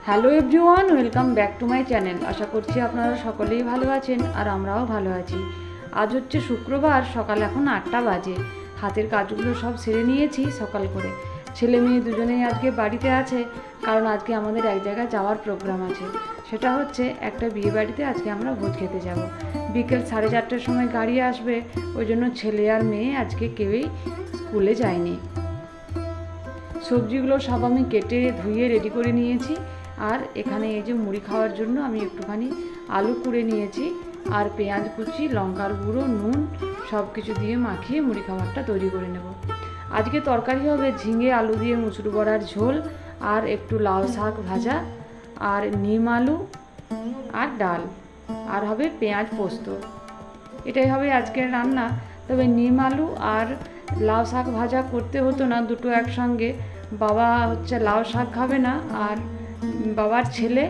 Hello everyone, welcome back to my channel. আশা করছি আপনারা সকলেই ভালো আছেন আর আমরাও ভালো আছি। আজ হচ্ছে শুক্রবার, সকাল এখন 8টা বাজে। হাতের কাজগুলো সব সেরে নিয়েছি সকাল করে। ছেলে মেয়ে দুজনেই আজকে বাড়িতে আছে, কারণ আজকে আমাদের এক জায়গায় যাওয়ার প্রোগ্রাম আছে। সেটা হচ্ছে একটা বিয়ে বাড়িতে আজকে আমরা ভোজ খেতে যাব। বিকেল 4:30টার সময় গাড়ি আসবে, ওই জন্য ছেলে আর মেয়ে আজকে কেউই স্কুলে যায়নি। সবজিগুলো সব আমি কেটে ধুয়ে রেডি করে নিয়েছি। আর এখানে এই যে মুড়ি খাওয়ার জন্য আমি একটুখানি আলু কুড়ে নিয়েছি, আর পেঁয়াজ কুচি, লঙ্কার গুঁড়ো, নুন সব কিছু দিয়ে মাখিয়ে মুড়ি খাবারটা তৈরি করে নেব। আজকে তরকারি হবে ঝিঙে আলু দিয়ে মুসুর বড়ার ঝোল, আর একটু লাউ শাক ভাজা, আর নিম আলু আর ডাল, আর হবে পেঁয়াজ পোস্ত। এটাই হবে আজকের রান্না। তবে নিম আলু আর লাউ শাক ভাজা করতে হতো না দুটো একসঙ্গে। বাবা হচ্ছে লাউ শাক খাবে না, আর বাবার ছেলে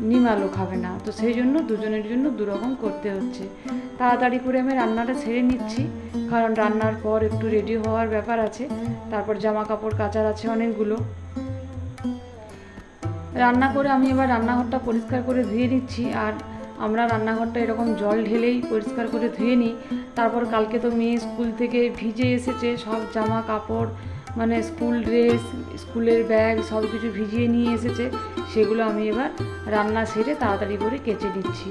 নিম আলু খাবে না, তো সেই জন্য দুজনের জন্য দুরকম করতে হচ্ছে। তাড়াতাড়ি করে আমি রান্নাটা সেরে নিচ্ছি, কারণ রান্নার পর একটু রেডি হওয়ার ব্যাপার আছে। তারপর জামা কাপড় কাচার আছে অনেকগুলো। রান্না করে আমি এবার রান্নাঘরটা পরিষ্কার করে ধুয়ে নিচ্ছি। আর আমরা রান্নাঘরটা এরকম জল ঢেলেই পরিষ্কার করে ধুয়ে নিই। তারপর কালকে তো মেয়ে স্কুল থেকে ভিজে এসেছে, সব জামা কাপড় মানে স্কুল ড্রেস, স্কুলের ব্যাগ সব কিছু ভিজিয়ে নিয়ে এসেছে। সেগুলো আমি এবার রান্না সেরে তাড়াতাড়ি করে কেচে দিচ্ছি।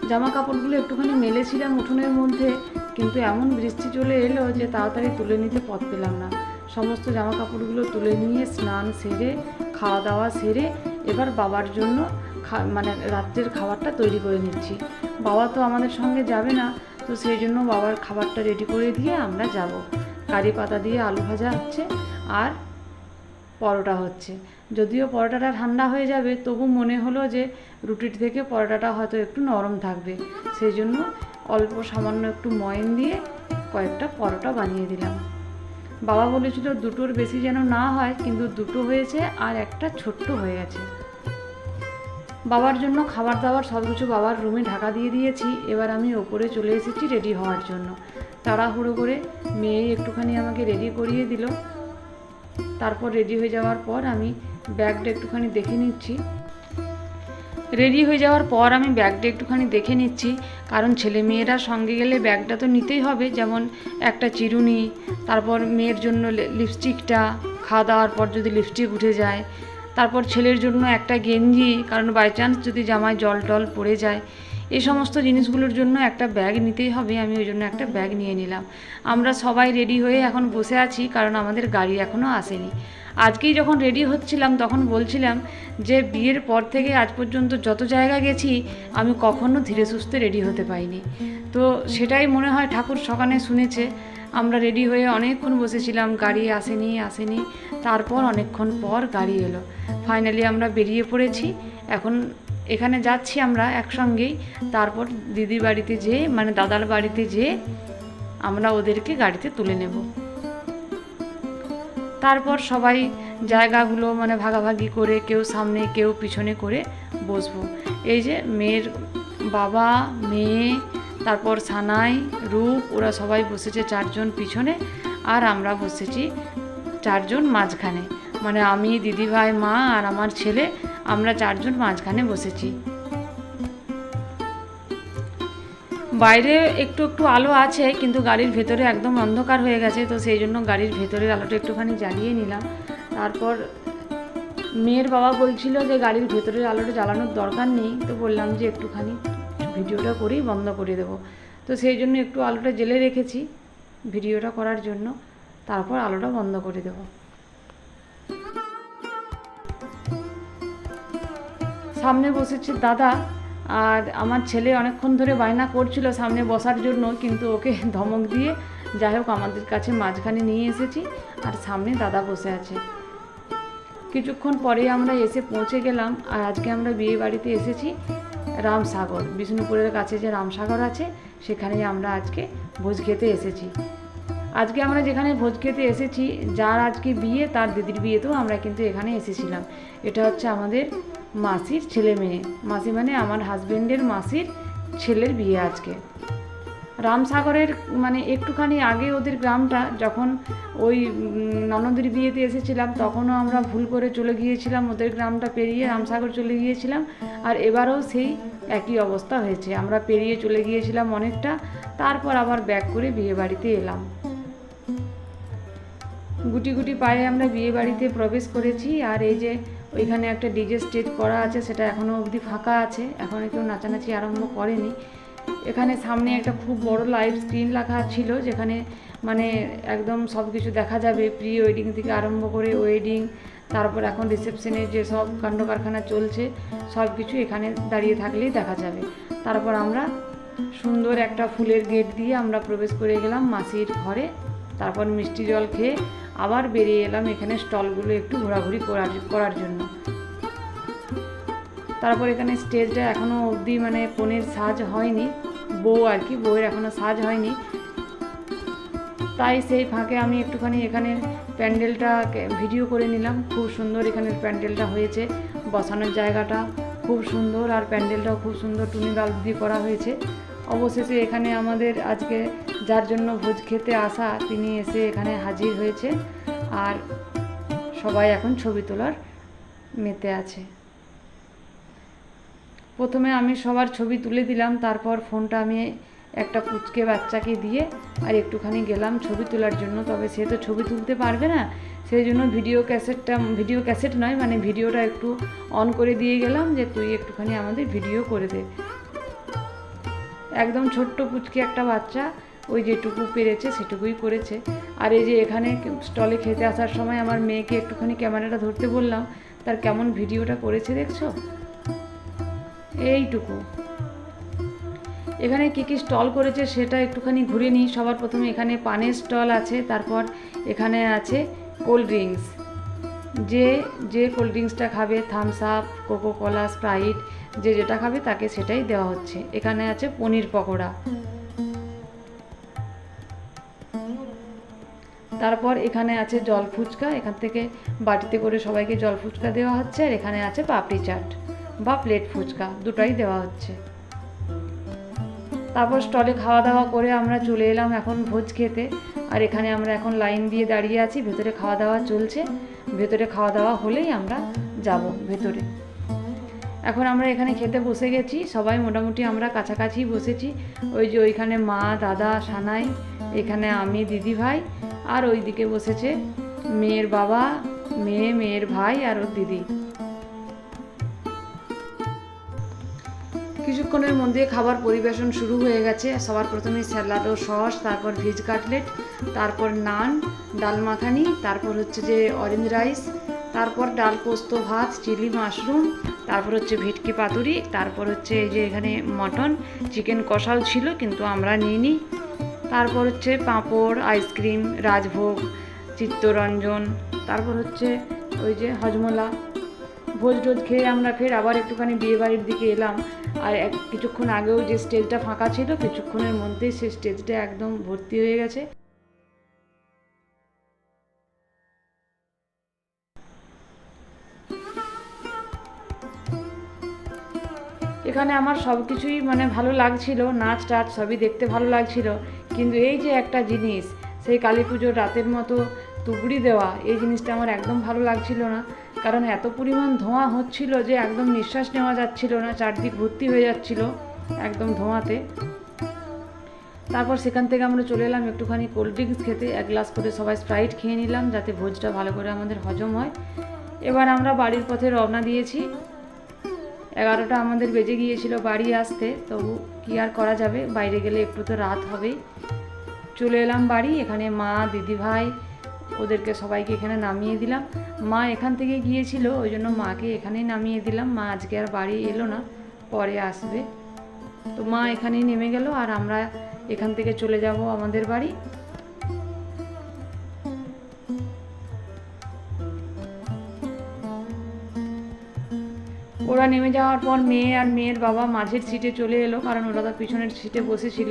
জামা কাপড়গুলো একটুখানি মেলেছিলাম উঠোনের মধ্যে, কিন্তু এমন বৃষ্টি চলে এলো যে তাড়াতাড়ি তুলে নিতে পথ পেলাম না। সমস্ত জামা কাপড়গুলো তুলে নিয়ে স্নান সেরে খাওয়া দাওয়া সেরে এবার বাবার জন্য মানে রাত্রের খাবারটা তৈরি করে নিচ্ছি। বাবা তো আমাদের সঙ্গে যাবে না, তো সেই জন্য বাবার খাবারটা রেডি করে দিয়ে আমরা যাব। কারি পাতা দিয়ে আলু ভাজা হচ্ছে আর পরোটা হচ্ছে। যদিও পরোটাটা ঠান্ডা হয়ে যাবে, তবু মনে হলো যে রুটির থেকে পরোটাটা হয়তো একটু নরম থাকবে, সেই জন্য অল্প সামান্য একটু ময়ন দিয়ে কয়েকটা পরোটা বানিয়ে দিলাম। বাবা বলেছিল দুটোর বেশি যেন না হয়, কিন্তু দুটো হয়েছে আর একটা ছোট্ট হয়ে গেছে। বাবার জন্য খাবার দাবার সব কিছু বাবার রুমে ঢাকা দিয়ে দিয়েছি। এবার আমি ওপরে চলে এসেছি রেডি হওয়ার জন্য। তাড়াহুড়ো করে মেয়ে একটুখানি আমাকে রেডি করিয়ে দিল। তারপর রেডি হয়ে যাওয়ার পর আমি ব্যাগটা একটুখানি দেখে নিচ্ছি। কারণ ছেলে মেয়েরা সঙ্গে গেলে ব্যাগটা তো নিতেই হবে। যেমন একটা চিরুনি, তারপর মেয়ের জন্য লিপস্টিকটা, খাওয়া দাওয়ার পর যদি লিপস্টিক উঠে যায়, তারপর ছেলের জন্য একটা গেঞ্জি, কারণ বাই চান্স যদি জামায় জল টল পড়ে যায়। এই সমস্ত জিনিসগুলোর জন্য একটা ব্যাগ নিতেই হবে। আমি ওই জন্য একটা ব্যাগ নিয়ে নিলাম। আমরা সবাই রেডি হয়ে এখন বসে আছি, কারণ আমাদের গাড়ি এখনও আসেনি। আজকেই যখন রেডি হচ্ছিলাম তখন বলছিলাম যে বিয়ের পর থেকে আজ পর্যন্ত যত জায়গা গেছি আমি কখনো ধীরে সুস্থে রেডি হতে পাইনি। তো সেটাই মনে হয় ঠাকুর সকালে শুনেছে। আমরা রেডি হয়ে অনেকক্ষণ বসেছিলাম, গাড়ি আসেনি। তারপর অনেকক্ষণ পর গাড়ি এলো। ফাইনালি আমরা বেরিয়ে পড়েছি। এখন এখানে যাচ্ছি আমরা একসঙ্গেই। তারপর দিদির বাড়িতে যেয়ে মানে দাদার বাড়িতে যেয়ে আমরা ওদেরকে গাড়িতে তুলে নেব। তারপর সবাই জায়গাগুলো মানে ভাগাভাগি করে কেউ সামনে কেউ পিছনে করে বসবো। এই যে মেয়ের বাবা, মেয়ে, তারপর সানাই, রূপ, ওরা সবাই বসেছে 4 জন পিছনে, আর আমরা বসেছি 4 জন মাঝখানে। মানে আমি, দিদিভাই, মা আর আমার ছেলে, আমরা 4 জন মাঝখানে বসেছি। বাইরে একটু একটু আলো আছে, কিন্তু গাড়ির ভেতরে একদম অন্ধকার হয়ে গেছে, তো সেই জন্য গাড়ির ভেতরের আলোটা একটুখানি জ্বালিয়ে নিলাম। তারপর মেয়ের বাবা বলছিল যে গাড়ির ভেতরের আলোটা জ্বালানোর দরকার নেই, তো বললাম যে একটুখানি ভিডিওটা করেই বন্ধ করে দেব। তো সেই জন্য একটু আলোটা জ্বেলে রেখেছি ভিডিওটা করার জন্য, তারপর আলোটা বন্ধ করে দেব। সামনে বসেছে দাদা, আর আমার ছেলে অনেকক্ষণ ধরে বায়না করছিল সামনে বসার জন্য, কিন্তু ওকে ধমক দিয়ে যাই হোক আমাদের কাছে মাঝখানে নিয়ে এসেছি, আর সামনে দাদা বসে আছে। কিছুক্ষণ পরে আমরা এসে পৌঁছে গেলাম। আর আজকে আমরা বিয়ে বাড়িতে এসেছি রামসাগর, বিষ্ণুপুরের কাছে যে রামসাগর আছে, সেখানেই আমরা আজকে ভোজ খেতে এসেছি। আজকে আমরা যেখানে ভোজ খেতে এসেছি, যার আজকে বিয়ে তার দিদির বিয়েতেও আমরা কিন্তু এখানে এসেছিলাম। এটা হচ্ছে আমাদের মাসির ছেলে মেয়ে, মাসি মানে আমার হাজবেন্ডের মাসির ছেলের বিয়ে আজকে। রামসাগরের মানে একটুখানি আগে ওদের গ্রামটা, যখন ওই ননদের বিয়েতে এসেছিলাম তখনও আমরা ভুল করে চলে গিয়েছিলাম ওদের গ্রামটা পেরিয়ে রামসাগর চলে গিয়েছিলাম, আর এবারেও সেই একই অবস্থা হয়েছে। আমরা পেরিয়ে চলে গিয়েছিলাম অনেকটা, তারপর আবার ব্যাক করে বিয়ে বাড়িতে এলাম। গুটি গুটি পায়ে আমরা বিয়ে বাড়িতে প্রবেশ করেছি। আর এই যে ওইখানে একটা ডিজে স্টেজ করা আছে, সেটা এখনও অবধি ফাঁকা আছে, এখনও কেউ নাচানাচি আরম্ভ করেনি। এখানে সামনে একটা খুব বড় লাইভ স্ক্রিন রাখা ছিল, যেখানে মানে একদম সব কিছু দেখা যাবে, প্রি ওয়েডিং থেকে আরম্ভ করে ওয়েডিং, তারপর এখন রিসেপশনের যে সব কাণ্ড কারখানা চলছে সব কিছু এখানে দাঁড়িয়ে থাকলেই দেখা যাবে। তারপর আমরা সুন্দর একটা ফুলের গেট দিয়ে আমরা প্রবেশ করে গেলাম মাসির ঘরে। তারপর মিষ্টি জল খেয়ে আবার বেরিয়ে এলাম এখানে স্টলগুলো একটু ঘোরাঘুরি করার জন্য। তারপর এখানে স্টেজটা এখনও অবধি মানে কনের সাজ হয়নি, বউ আর কি, বউয়ের এখনও সাজ হয়নি, তাই সেই ফাঁকে আমি একটুখানি এখানের প্যান্ডেলটা ভিডিও করে নিলাম। খুব সুন্দর এখানের প্যান্ডেলটা হয়েছে, বসানোর জায়গাটা খুব সুন্দর, আর প্যান্ডেলটাও খুব সুন্দর টুনি বাল্ব দিয়ে করা হয়েছে। অবশেষে এখানে আমাদের আজকে যার জন্য ভোজ খেতে আসা তিনি এসে এখানে হাজির হয়েছে, আর সবাই এখন ছবি তোলার মেতে আছে। প্রথমে আমি সবার ছবি তুলে দিলাম, তারপর ফোনটা আমি একটা পুচকে বাচ্চাকে দিয়ে আর একটুখানি গেলাম ছবি তোলার জন্য। তবে সে তো ছবি তুলতে পারবে না, সেই জন্য ভিডিও ক্যাসেট নয় মানে ভিডিওটা একটু অন করে দিয়ে গেলাম, যে তুই একটুখানি আমাদের ভিডিও করে দে। একদম ছোট্ট পুচকে একটা বাচ্চা, ওই যেটুকু পেরেছে সেটুকুই করেছে। আর এই যে এখানে স্টলে খেতে আসার সময় আমার মেয়েকে একটুখানি ক্যামেরাটা ধরতে বললাম, তার কেমন ভিডিওটা করেছে দেখছো, এইটুকু। এখানে কী কী স্টল করেছে সেটা একটুখানি ঘুরে নিই। সবার প্রথমে এখানে পানের স্টল আছে, তারপর এখানে আছে কোল্ড ড্রিঙ্কস, যে কোল্ড ড্রিঙ্কসটা খাবে, থামস আপ, কোকোকোলা, স্প্রাইট, যে যেটা খাবে তাকে সেটাই দেওয়া হচ্ছে। এখানে আছে পনির পকোড়া, তারপর এখানে আছে জল ফুচকা, এখান থেকে বাটিতে করে সবাইকে জল ফুচকা দেওয়া হচ্ছে। আর এখানে আছে পাপড়ি চাট বা প্লেট ফুচকা, দুটাই দেওয়া হচ্ছে। তারপর স্টলে খাওয়া দাওয়া করে আমরা চলে এলাম এখন ভোজ খেতে। আর এখানে আমরা এখন লাইন দিয়ে দাঁড়িয়ে আছি, ভেতরে খাওয়া দাওয়া চলছে, ভেতরে খাওয়া দাওয়া হলেই আমরা যাব ভেতরে। এখন আমরা এখানে খেতে বসে গেছি, সবাই মোটামুটি আমরা কাছাকাছি বসেছি। ওই যে ওইখানে মা, দাদা, সানাই, এখানে আমি, দিদি ভাই, আর ওইদিকে বসেছে মেয়ের বাবা, মেয়ের ভাই আর ওর দিদি। কিছুক্ষণের মধ্যে খাবার পরিবেশন শুরু হয়ে গেছে। সবার প্রথমে স্যালাড ও সস, তারপর ভেজ কাটলেট, তারপর নান, ডাল মাখানি, তারপর হচ্ছে যে অরেঞ্জ রাইস, তারপর ডাল পোস্ত ভাত, চিলি মাশরুম, তারপর হচ্ছে ভেটকি পাতুরি, তারপর হচ্ছে এই যে এখানে মটন, চিকেন কষাও ছিল কিন্তু আমরা নিইনি, তারপর হচ্ছে পাঁপড়, আইসক্রিম, রাজভোগ, চিত্তরঞ্জন, তারপর হচ্ছে ওই যে হজমোলা। ভোজ টোজ খেয়ে আমরা ফের আবার একটুখানি বিয়েবাড়ির দিকে এলাম। আর কিছুক্ষণ আগেও যে স্টেজটা ফাঁকা ছিল, কিছুক্ষণের মধ্যেই সেই স্টেজটা একদম ভর্তি হয়ে গেছে। এখানে আমার সব কিছুই মানে ভালো লাগছিল, নাচ টাচ সবই দেখতে ভালো লাগছিল, কিন্তু এই যে একটা জিনিস, সেই কালী পুজোর রাতের মতো তুবড়ি দেওয়া, এই জিনিসটা আমার একদম ভালো লাগছিল না। কারণ এত পরিমাণ ধোঁয়া হচ্ছিল যে একদম নিঃশ্বাস নেওয়া যাচ্ছিল না, চারদিক ভর্তি হয়ে যাচ্ছিল একদম ধোঁয়াতে। তারপর সেখান থেকে আমরা চলে এলাম একটুখানি কোল্ড ড্রিঙ্কস খেতে। এক গ্লাস করে সবাই স্প্রাইট খেয়ে নিলাম, যাতে ভোজটা ভালো করে আমাদের হজম হয়। এবার আমরা বাড়ির পথে রওনা দিয়েছি। 11টা আমাদের বেজে গিয়েছিল বাড়ি আসতে, তবু কি আর করা যাবে, বাইরে গেলে একটু তো রাত হবেই। চলে এলাম বাড়ি। এখানে মা, দিদি ভাই, ওদেরকে সবাইকে এখানে নামিয়ে দিলাম। মা এখান থেকে গিয়েছিল, ওই জন্য মাকে এখানেই নামিয়ে দিলাম। মা আজকে আর বাড়ি এলো না, পরে আসবে। তো মা এখানেই নেমে গেল, আর আমরা এখান থেকে চলে যাব আমাদের বাড়ি। ওরা নেমে যাওয়ার পর মেয়ে আর মেয়ের বাবা মাঝের সিটে চলে এলো, কারণ ওরা তো পিছনের সিটে বসেছিল।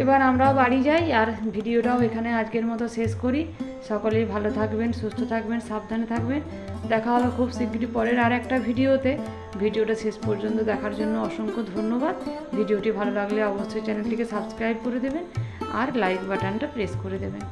এবার আমরাও বাড়ি যাই, আর ভিডিওটাও এখানে আজকের মতো শেষ করি। সকলেই ভালো থাকবেন, সুস্থ থাকবেন, সাবধানে থাকবেন। দেখা হবে খুব শীঘ্রই পরের আর একটা ভিডিওতে। ভিডিওটা শেষ পর্যন্ত দেখার জন্য অসংখ্য ধন্যবাদ। ভিডিওটি ভালো লাগলে অবশ্যই চ্যানেলটিকে সাবস্ক্রাইব করে দেবেন আর লাইক বাটনটা প্রেস করে দেবেন।